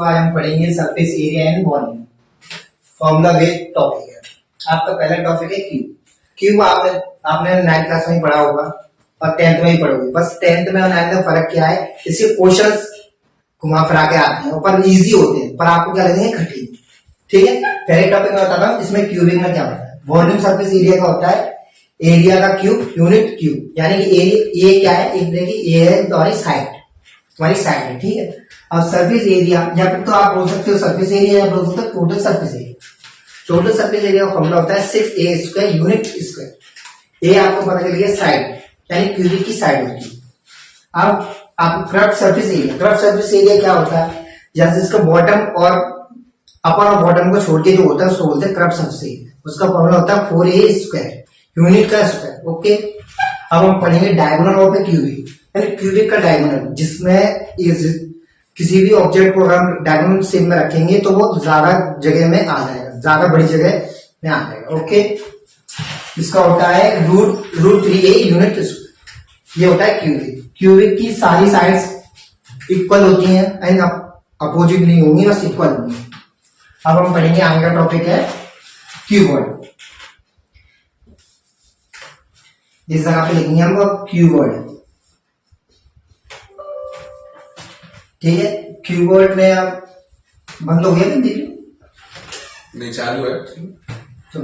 तो आज हम पढ़ेंगे surface area and volume. Formula based topic है। आपका पहला टॉपिक है क्यूब। क्यूब आपने 9th क्लास में ही पढ़ा होगा और 10th में ही पढ़ोगे। बस 10th में और 9th में फर्क क्या है, इसके क्वेश्चंस घुमा फिरा के आते हैं, पर इजी होते हैं, पर आपको क्या लगेंगे कठिन। ठीक है, पहले टॉपिक में बताता हूँ इसमें क्यूबिंग में क्या होता है। वॉल्यूम सरफेस एरिया का होता है एरिया का क्यूब यूनिट क्यूब, यानी कि ए क्या है, एक देखिए ए है तुम्हारी साइड है। ठीक है, अब सरफेस एरिया या फिर तो आप बोल सकते हो सरफेस एरिया या बोल सकते हो total surface area. Total surface area का फॉर्मूला होता है 6a स्क्वायर यूनिट स्क्वायर। ए आपको पता चल गया साइड, यानी क्यूबिक की साइड होती है। अब आप कर्व सरफेस एरिया क्या होता है, जैसे इसका बॉटम और अपर और बॉटम को छोड़ के जो होता है उसको बोलते हैं कर्व सरफेस एरिया। उसका फॉर्मूला होता है 4a स्क्वायर यूनिट का स्क्वायर। ओके, अब हम पढ़ेंगे डायगोनल ऑफ ए क्यूबिक, यानी क्यूबिक का डायगोनल, जिसमें किसी भी ऑब्जेक्ट को हम डायगोनल शेप में रखेंगे तो वो ज्यादा जगह में आ जाएगा, ज्यादा बड़ी जगह में आ जाएगा। ओके, इसका होता है रूट 3a यूनिट स्क्वायर। ये होता है क्यूबिक की सारी साइड्स इक्वल होती हैं, एंड अपोजिट नहीं होंगी, बस इक्वल होंगी। अब हम पढ़ेंगे आगे का टॉपिक है क्यूबॉइड। इस जगह पे लिखेंगे हम क्यूबॉइड। ठीक है, क्यूबॉइड में अब बंद हो गया नहीं, चालू है। तो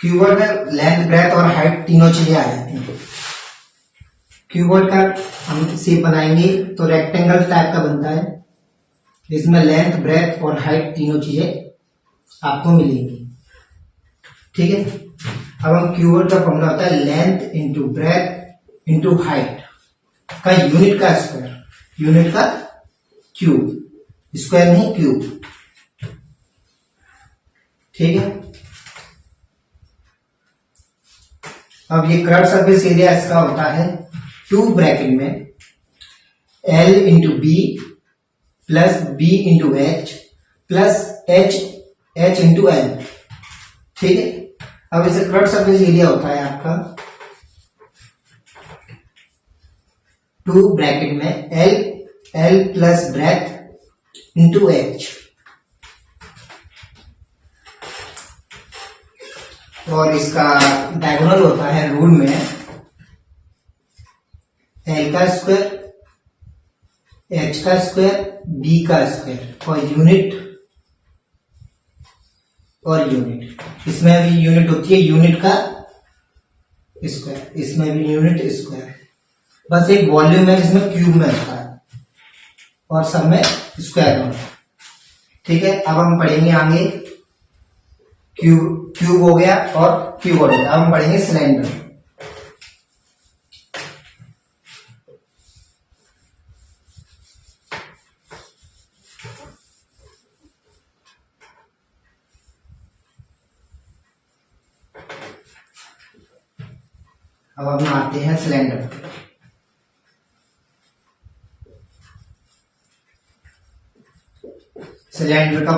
क्यूबॉइड में लेंथ ब्रेथ और हाइट तीनों चीजें आ जाती हैं। क्यूबॉइड का हम शेप बनाएंगे तो रेक्टेंगल टाइप का बनता है, जिसमें लेंथ ब्रेथ और हाइट तीनों चीजें आपको मिलेंगी। ठीक है, अब हम क्यूबॉइड का फॉर्मूला होता है length into breadth into height का यूनिट का स्क्वायर, यूनिट का क्यूब, स्क्वायर नहीं क्यूब। ठीक है, अब ये कर्व सरफेस एरिया इसका होता है 2 ब्रैकेट में L into B plus B into H plus H into L. ठीक है, अब इसे कर्व सरफेस एरिया होता है आपका 2 ब्रैकेट में L plus breadth into H, और इसका डायगोनल होता है रूल में L का स्क्वायर, H का स्क्वायर, B का स्क्वायर और यूनिट। इसमें भी यूनिट होती है यूनिट का स्क्वायर, इसमें भी यूनिट स्क्वायर। बस एक वॉल्यूम है जिसमें क्यूब में होता है और सब में स्क्वायर में। ठीक है, अब हम पढ़ेंगे आगे क्यूब हो गया और क्यूबॉइड हो गया। अब हम पढ़ेंगे सिलेंडर। अब हम आते हैं सिलेंडर। सिलेंडर का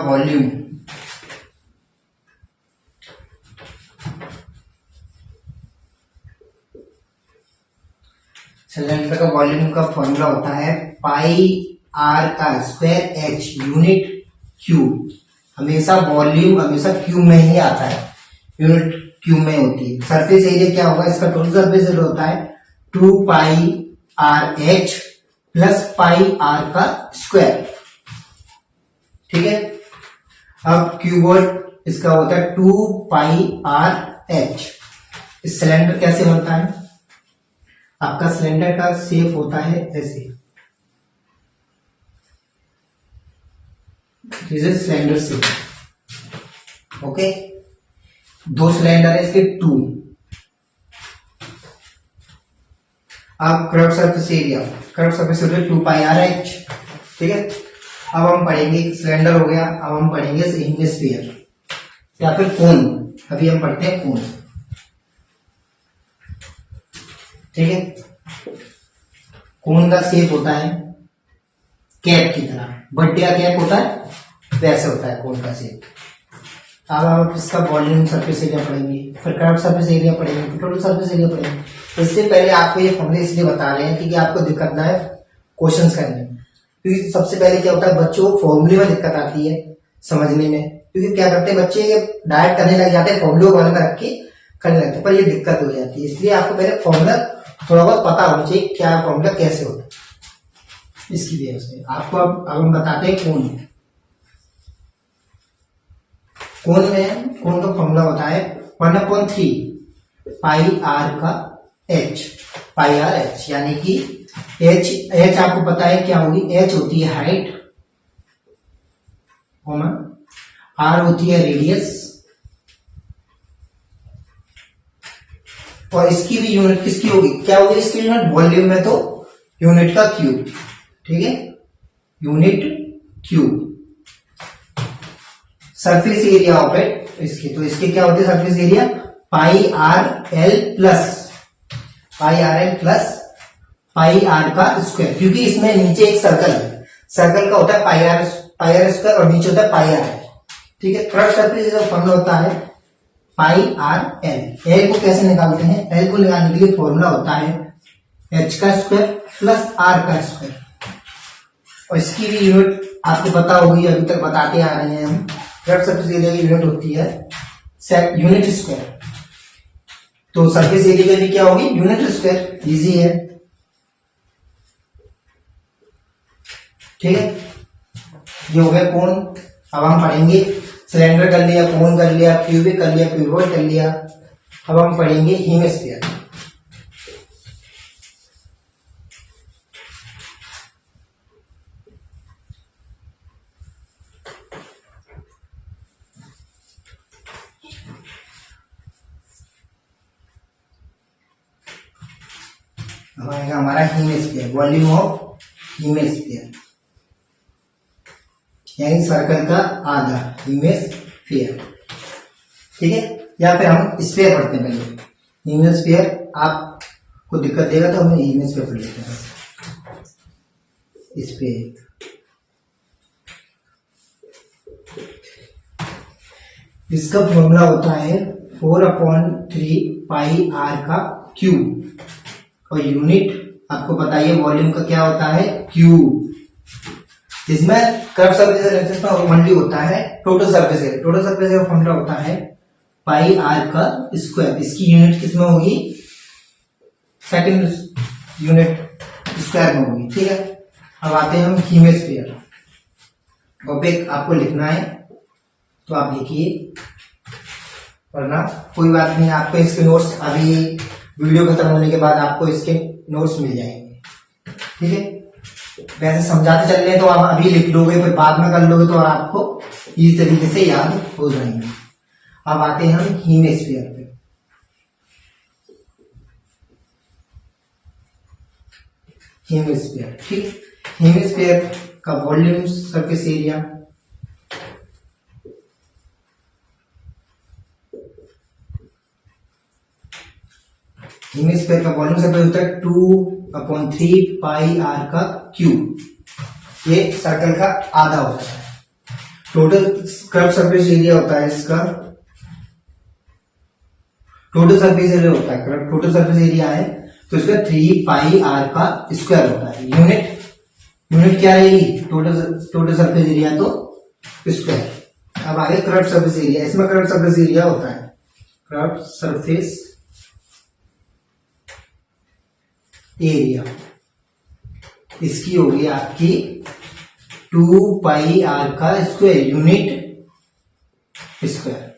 वॉल्यूम का फॉर्मूला होता है पाई आर का स्क्वायर एच यूनिट क्यूब। हमेशा वॉल्यूम हमेशा क्यूब में ही आता है, यूनिट क्यूब में होती है। सरफेस एरिया क्या होगा, इसका टोटल सरफेस एरिया होता है 2 pi r h plus pi r का स्क्वायर। ठीक है, अब क्यूबॉइड इसका होता है 2 पाई आर एच। इस सिलेंडर कैसे बनता है, आपका सिलेंडर का शेप होता है ऐसे, this is cylinder shape. Okay, 2 cylinder है इसके 2। अब curve surface area 2 pi r H. ठीक है, अब हम पढ़ेंगे सिलेंडर हो गया, अब हम पढ़ेंगे हेमिस्फीयर या फिर कोन। अभी हम पढ़ते हैं कोन। ठीक है, कोन का शेप होता है कैप की तरह, बर्थडे का कैप होता है वैसे होता है कोन का शेप। अब हम इसका वॉल्यूम सरफेस एरिया पढ़ेंगे, फिर कर्व सरफेस एरिया पढ़ेंगे, टोटल सरफेस एरिया पढ़ेंगे। इससे पहले आपको ये फॉर्मूले इसलिए बता रहे हैं क्योंकि आपको दिक्कत ना है क्वेश्चन करने में। क्योंकि सबसे पहले क्या होता है, बच्चों को फॉर्मूले में दिक्कत आती है समझने में, क्योंकि क्या करते हैं बच्चे डायरेक्ट करने लग जाते हैं, फॉर्मूले को में रख के करने लगते हैं, पर ये दिक्कत हो जाती है। इसलिए आपको पहले फॉर्मूला थोड़ा बहुत पता होना चाहिए, क्या फॉर्मूला कैसे होता है। इसकी वजह से आपको अब हम बताते हैं कोण में कोण का फॉर्मूला होता है 1/3 पाई आर का एच, पाई आर एच, यानी कि एच आपको पता है क्या होगी, एच होती है हाइट, आर होती है रेडियस, और इसकी भी यूनिट किसकी होगी, क्या होगी इसकी यूनिट, वॉल्यूम में तो यूनिट का क्यूब, ठीक है, unit cube. Surface area of it इसकी, तो इसके क्या होते हैं surface area, pi r l plus pi r का स्क्वायर, क्योंकि इसमें नीचे एक सर्कल है, सर्कल का होता है पाई आर स्क्वायर और नीचे होता है पाई आर, ठीक है। कर्व सरफेस का फॉर्मूला होता है पाई आर एल। एल को कैसे निकालते हैं, एल को निकालने के लिए फॉर्मूला होता है एच का स्क्वायर प्लस आर का स्क्वायर, और इसकी भी यूनिट आपको पता होगी, अभी तक बताते आ रहे हैं हम। कर्व सरफेस एरिया की यूनिट होती है यूनिट स्क्वायर, तो सरफेस एरिया की क्या होगी, यूनिट स्क्वायर, इजी है, ठीक है। ये हो गया कोण। अब हम पढ़ेंगे, सिलेंडर कर लिया, कोण कर लिया, क्यूबिक कर लिया, क्यूबॉइड कर लिया, अब हम पढ़ेंगे हेमिस्फीयर। अब आएगा हमारा हेमिस्फीयर, वॉल्यूम ऑफ हेमिस्फीयर, यानी सर्कल का आधा, हेमिस्फीयर, ठीक है। या फिर हम स्फीयर पढ़ते हैं पहले, हेमिस्फीयर आपको दिक्कत देगा तो हम हेमिस्फीयर पढ़ लेते हैं। स्फीयर इसका फॉर्मूला होता है 4/3 पाई आर का क्यूब, और यूनिट आपको पता है वॉल्यूम का क्या होता है, क्यूब। इसमें कर्व सरफेस का ओनली होता है total surface area, total surface area का फॉर्मूला होता है पाई आर का स्क्वायर, इसकी यूनिट किसमें होगी, सेकंड यूनिट स्क्वायर में होगी, ठीक है। अब आते हैं हम हेमिस्फीयर, टॉपिक आपको लिखना है तो आप लिखिए, वरना कोई बात नहीं, आपको इसके नोट्स अभी वीडियो खत्म होने के बाद आपको इसके नोट्स मिल जाएंगे, ठीक है। वैसे समझाते चल रहे तो आप अभी लिख लोगे, फिर बाद में कर लोगे तो आपको इस तरीके से याद हो जाएंगे। अब आते हैं हम हेमिस्फीयर पे। हेमिस्फीयर, ठीक, हेमिस्फीयर का वॉल्यूम सरफेस एरिया, हेमिस्फीयर का वॉल्यूम सरफेस होता है 2/3 पाई आर का क्यूब, ये सर्कल का आधा होता है। टोटल कर्व सरफेस एरिया होता है इसका, टोटल सरफेस एरिया होता है, टोटल सरफेस एरिया है तो इसका 3 पाई आर का स्क्वायर होता है। यूनिट क्या रहेगी, टोटल सरफेस एरिया तो स्क्वायर। अब आगे कर्व सरफेस एरिया, इसमें कर्व सरफेस एरिया होता है, कर्व सरफेस एरिया, इसकी होगी आपकी 2 पाई आर का स्क्वायर, यूनिट स्क्वायर।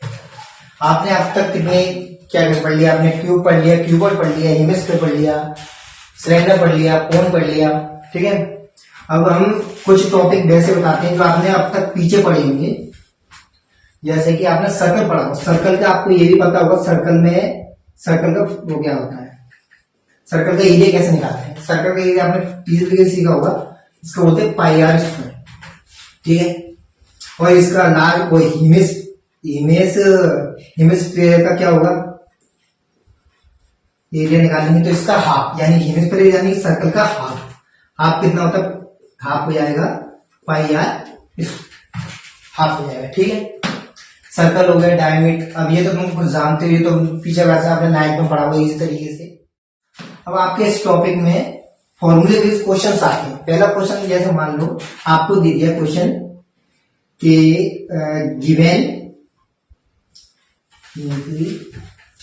आपने अब तक कितने क्या पढ़ लिया, आपने क्यूब पढ़ लिया, क्यूबॉइड पढ़ लिया, हेमिस्फीयर पढ़ लिया, सिलेंडर पढ़ लिया, कोन पढ़ लिया, ठीक है। अब हम कुछ टॉपिक वैसे बताते हैं जो आपने अब तक पीछे पढ़े होंगे, जैसे कि आपने सर्कल पढ़ा, सर्कल का आपको ये भी पता होगा, सर्कल का वो क्या होता है, सर्कल का एरिया कैसे निकालते हैं। सर्कल का एरिया आपने इसी तरीके से सीखा होगा, इसको बोलते हैं पाई आर स्क्वायर, ठीक है। और इसका लार्ज वो हेमिस्फीयर का क्या होगा, एरिया निकालेंगे तो इसका हाफ, यानी हेमिस्फीयर यानी सर्कल का हाफ कितना होता है, हाफ हो जाएगा पाई आर, हाफ हो जाएगा, ठीक है। सर्कल हो गया, डायमीटर, अब ये तो तुम कुछ जानते हो, ये तो पीछे वैसे आपने नाइट में पढ़ा हुआ इसी तरीके से। अब आपके इस टॉपिक में फॉर्मूले बेस्ड क्वेश्चंस आते हैं। पहला क्वेश्चन जैसे मान लो आपको दे दिया क्वेश्चन कि गिवन,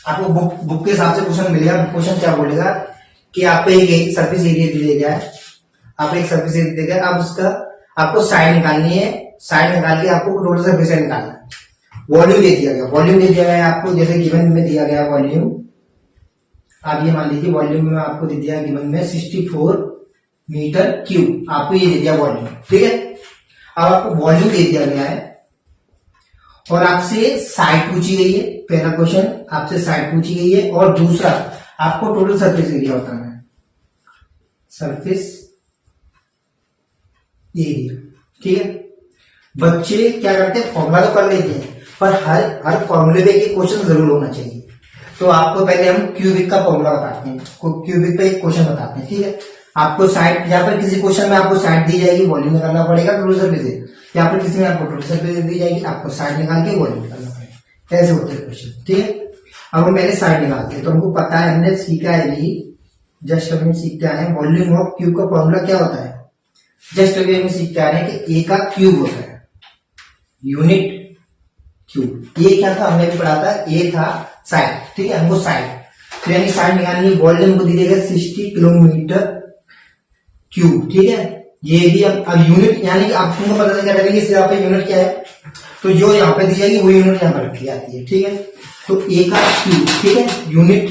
आपको बुक के हिसाब से क्वेश्चन मिलेगा। क्वेश्चन क्या बोलेगा कि आपको एक सरफेस एरिया दिया गया है, आप एक सरफेस एरिया दिया गया, आप उसका आपको साइड निकालनी है, साइड निकाल के आपको टोटल सरफेस एरिया निकालना है। वॉल्यूम दे दिया गया, वॉल्यूम दे दिया गया है आपको, जैसे गिवन में दिया गया वॉल्यूम, आप ये मान लीजिए वॉल्यूम में आपको दे दिया गिवन में 64 मीटर क्यूब, आपको ये दे दिया वॉल्यूम, ठीक है। अब आपको वॉल्यूम दे दिया गया है और आपसे साइड पूछी गई है। पहला क्वेश्चन आपसे साइड पूछी गई है और दूसरा आपको टोटल सरफेस एरिया बताना है, सरफेस एरिया, ठीक है। बच्चे क्या करते हैं, फॉर्मूला तो कर लेते हैं, पर हर फॉर्मूले पे एक क्वेश्चन जरूर होना चाहिए। तो आपको पहले हम क्यूबिक का फॉर्मूला बताते हैं, क्यूबिक पे एक क्वेश्चन बताते हैं, ठीक है। आपको साइड, यहाँ पर किसी क्वेश्चन में आपको साइड दी जाएगी, वॉल्यूम निकालना पड़ेगा टोटल सरफेस, या फिर किसी में आपको टोटल सरफेस दी जाएगी, आपको साइड निकाल के वॉल्यूम निकालना पड़ेगा। ऐसे होते हैं क्वेश्चन, ठीक है। अब हम पहले साइड निकालते हैं। तो हमको पता है, हमने सीखा है भी, जस्ट हमने सीखते आए हैं वॉल्यूम ऑफ क्यूब का फॉर्मूला क्या होता है। जस्ट अभी हमें सीखते आ रहे हैं कि ए का क्यूब होता है, यूनिट क्यूब। ये क्या था, हमने भी पढ़ा था, ए था साइड, ठीक है। हमको साइड, तो यानी साइड निकालनी, वॉल्यूम को दीजिएगा 60 किलोमीटर क्यूब, ठीक है। ये भी अब यूनिट, यानी कि आप तुमको पता क्या करेंगे, यहाँ पे यूनिट क्या है, तो जो यहाँ पे दी जाएगी वो यूनिट यहाँ पर रखी जाती है, ठीक है। तो ए का क्यूब, ठीक है, यूनिट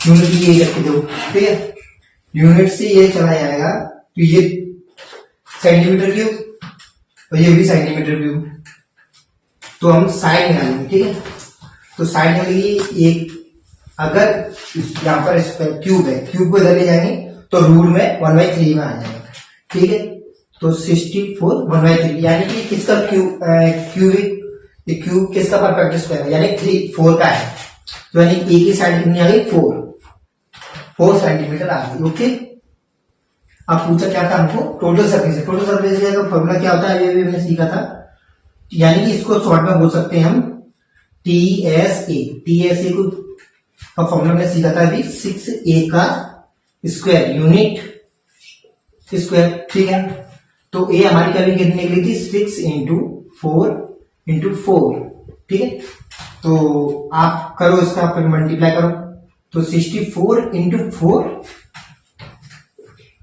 ये रख दो, ठीक है। यूनिट से ये चला जाएगा, तो ये सेंटीमीटर क्यूब और ये भी सेंटीमीटर क्यूब। तो हम साइड निकालेंगे, ठीक है। तो साइड निकालेंगे एक, अगर यहाँ पर क्यूब है, क्यूब को इधर ले जाएंगे तो रूट में 1/3 में आ जाएगा, ठीक है। तो 64 1/3, यानी कि किसका क्यूबिक, ये क्यूब किसका परफेक्ट स्क्वायर है, यानी 4 का है। तो यानी ए की साइड कितनी आ गई, 4 सेंटीमीटर आ गई, ओके। अब पूछा क्या था हमको, टोटल सरफेस। टोटल सरफेस का फॉर्मूला क्या होता है, ये भी हमने सीखा था, यानी कि इसको शॉर्ट में बोल सकते हैं हम TSA को का फॉर्मूला हमने सीखा था अभी, 6A का स्क्वायर, यूनिट स्क्वायर, ठीक है। तो ए हमारी क्या कितनी निकली थी, 6 इंटू 4, ठीक है। तो आप करो इसका, फिर मल्टीप्लाई करो, तो 64 इंटू 4,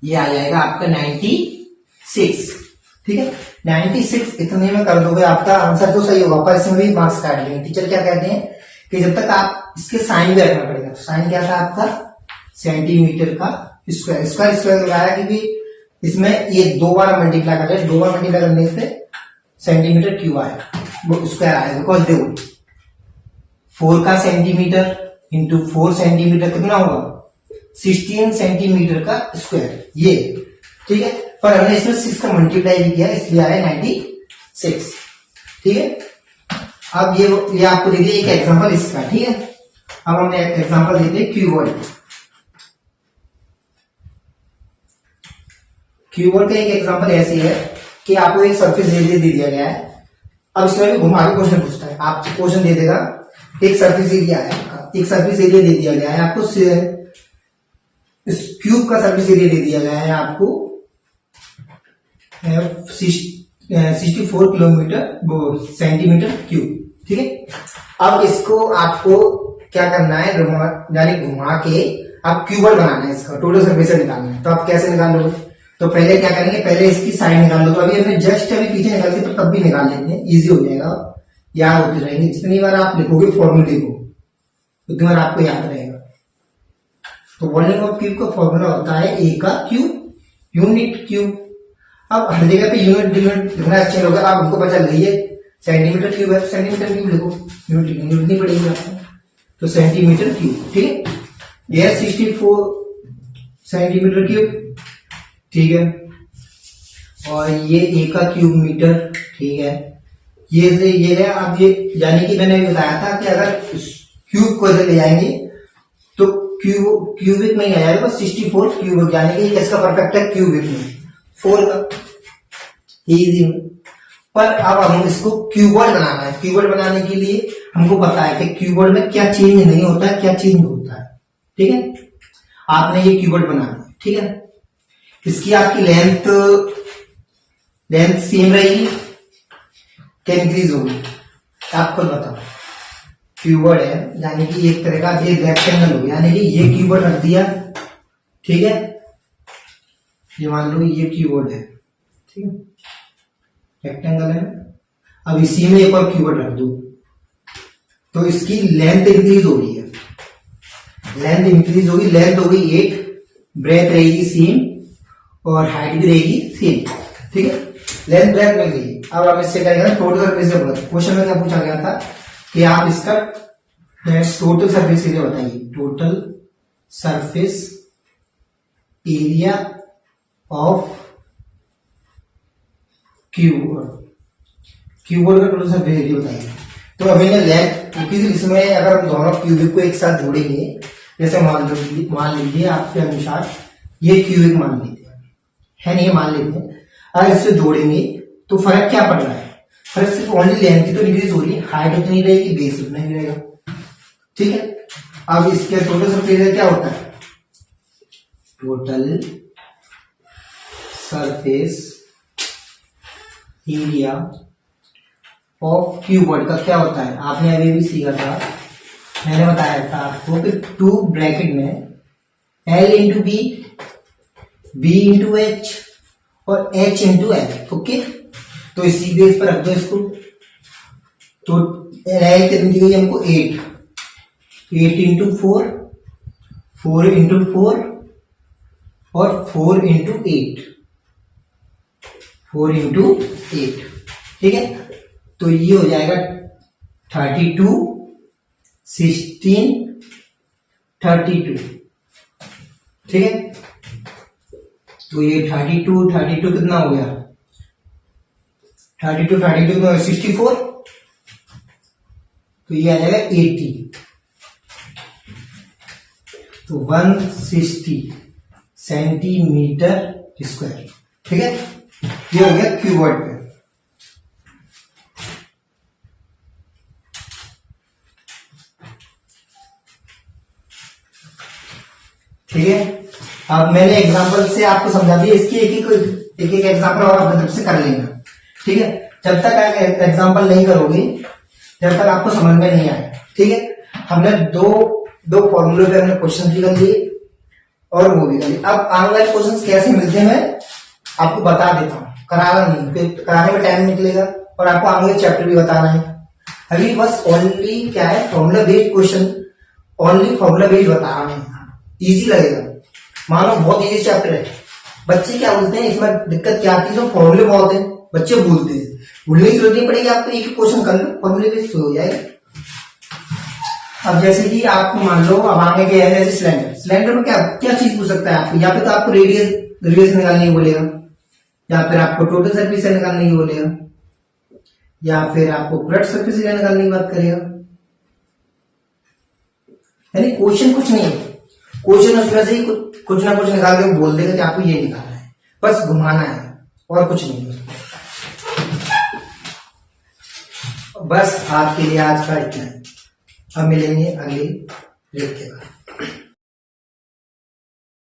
ये आ जाएगा आपका 96, ठीक है। 96 इतने में कर दोगे, आपका आंसर तो सही होगा, पर इसमें भी मार्क्स काट लेंगे। टीचर क्या कहते हैं कि जब तक आप इसके साइन भी रखना पड़ेगा। तो साइन क्या था आपका, सेंटीमीटर का स्क्वायर, इसका स्क्वायर लगाया क्योंकि इसमें ये 2 बार मल्टीप्लाई कर रहे हैं, 2 बार मल्टीप्लाई करने से सेंटीमीटर क्यूब आएगा, वो स्क्वायर आएगा। बिकॉज देखो 4 का सेंटीमीटर इंटू 4 सेंटीमीटर कितना होगा, 16 सेंटीमीटर का स्क्वायर, ये, ठीक है। पर हमने इसमें 6 का मल्टीप्लाई भी किया, इसलिए आया 96, ठीक है। अब ये आपको दे दिया एक एग्जांपल इसका, ठीक है। अब हमने एक एग्जांपल देते हैं क्यूबॉइड। क्यूबॉइड का एक एग्जांपल ऐसी है कि आपको एक सरफेस एरिया दे दिया गया है। अब इसमें भी घुमा के क्वेश्चन पूछता है, आपको क्वेश्चन दे देगा, एक सरफेस एरिया है, एक सरफेस एरिया दे दिया गया है आपको, इस क्यूब का सरफेस एरिया दे दिया गया है आपको 64 किलोमीटर सेंटीमीटर क्यूब, ठीक है। अब इसको आपको क्या करना है, यानी घुमा के आप क्यूबॉइड बनाना है, इसका टोटल सरफेस निकालना है। तो आप कैसे निकाल लोगे, तो पहले क्या करेंगे, पहले इसकी साइड निकाल लो। तो अभी हमने जस्ट अभी पीछे निकालते तो तब भी निकाल लेते हैं, इजी हो जाएगा, याद होते रहेंगे। जितनी बार आप लिखोगे फॉर्मूले को उतनी बार आपको याद रहेगा। तो वॉल्यूम ऑफ क्यूब का फॉर्मूला होता है ए का क्यूब, यूनिट क्यूब। अब हर जगह पे यूनिट लिखना अच्छे लोग, आप उनको पता चल गई है, सेंटीमीटर क्यूब है, सेंटीमीटर क्यूब लिखो, यूनिट लिखनी पड़ेगी आपको। तो सेंटीमीटर क्यूब, ठीक है। यह 64 सेंटीमीटर क्यूब, ठीक है। और ये ए का क्यूब मीटर, ठीक है। ये है। अब ये यानी कि मैंने बताया था कि अगर क्यूब को इधर ले जाएंगे तो क्यूबिक में ही आ जाएगा, 64 क्यूबिक, यानी कि इसका परफेक्ट है क्यूबिक में 4 का, इजी। पर अब हम इसको क्यूबॉइड बनाना है। क्यूबॉइड बनाने के लिए हमको पता है कि क्यूबॉइड में क्या चेंज नहीं होता है, क्या चेंज होता है, ठीक है। आपने ये क्यूबॉइड बना दिया, ठीक है। इसकी आपकी लेंथ सेम रहेगी क्या इंक्रीज होगी? आप खुद बताओ। क्यूबॉइड है यानी कि एक तरह का ये रेक्टेंगल हो, यानी कि ये क्यूबॉइड रख दिया, ठीक है। ये मान लो ये कीबोर्ड है, ठीक है, रेक्टेंगल है। अब इसी में एक और कीबोर्ड रख दो तो इसकी लेंथ इंक्रीज हो रही है, लेंथ इंक्रीज होगी, लेंथ होगी 8, ब्रेथ रहेगी सेम और हाइट भी रहेगी सेम, ठीक है। लेंथ ब्रेथ मिल गई। अब आप इससे क्या करेंगे, टोटल सरफेस से बोला क्वेश्चन में क्या पूछा गया था कि आप इसका टोटल सरफेस एरिया बताइए। Total surface area of cuboid का टोटल सरफेस एरिया बताइए। तो अभी ने लेंथ, क्योंकि इसमें अगर हम दोनों क्यूबिक को एक साथ जोड़ेंगे, जैसे मान लीजिए आपके अनुसार ये क्यूबिक मान लेते हैं, नहीं मान लेते हैं, अगर इससे जोड़ेंगे तो फर्क क्या पड़ रहा है? फर्क सिर्फ ओनली लेंथ की तो इंक्रीज हो रही है, हाइट उतनी रहेगी, बेस उतना ही रहेगा, ठीक है। अब इसके टोटल सरफेस एरिया क्या होता है? Total surface area of cuboid का क्या होता है? आपने अभी भी सीखा था, मैंने बताया था आपको कि 2 ब्रैकेट में L into B, B into H और H इंटू एल, ओके। तो इसी बेस पर रख दो इसको। तो L कितनी दी गई हमको? 8 इंटू 4, 4 इंटू 4 और 4 इंटू 8, 4 इंटू 8, ठीक है। तो ये हो जाएगा 32, 16, 32, ठीक है। तो ये 32 कितना हो गया? 32 64, तो ये आ जाएगा 80, तो 160 सेंटीमीटर स्क्वायर, ठीक है। ये हो गया क्यूबॉइड पे। ठीक है, अब मैंने एग्जांपल से आपको समझा दिया, इसकी एक एग्जांपल और अपने तरफ से कर लेना, ठीक है। जब तक आप एग्जांपल नहीं करोगे, जब तक आपको समझ में नहीं आए, ठीक है। हमने दो फॉर्मूले पे हमने क्वेश्चन भी कर लिए और वो भी कर लिए। अब आने वाले क्वेश्चन कैसे मिलते हैं मैं आपको बता देता हूँ, कराना नहीं, कराने में टाइम निकलेगा और आपको आगे चैप्टर भी बताना है। अभी बस ओनली क्या है, formula based question, only formula based बता रहा हूँ, इजी लगेगा। मानो बहुत इजी चैप्टर है। बच्चे क्या बोलते हैं, इसमें दिक्कत क्या आती है, तो फॉर्मूले बहुत है, बच्चे भूलते हैं, भूलने की जरूरत नहीं पड़ेगी, आपको एक क्वेश्चन कर लो, फॉर्मूले बेस्ड हो जाएगा। अब जैसे कि आपको मान लो अब आगे गया है सिलेंडर, सिलेंडर में क्या क्या चीज पूछ सकता है आपको, या फिर तो आपको रेडियस निकालने की बोलेगा, या फिर आपको टोटल सरफेस निकालने की बोलेगा, या फिर आपको फ्लैट सरफेस निकालने की बात करेगा। यानी क्वेश्चन कुछ नहीं है, क्वेश्चन उसमें से ही कुछ ना कुछ निकाल के बोल देगा कि आपको ये निकालना है, बस घुमाना है और कुछ नहीं है। बस आपके लिए आज का इतना है, अब मिलेंगे अगले लेक्चर के बाद।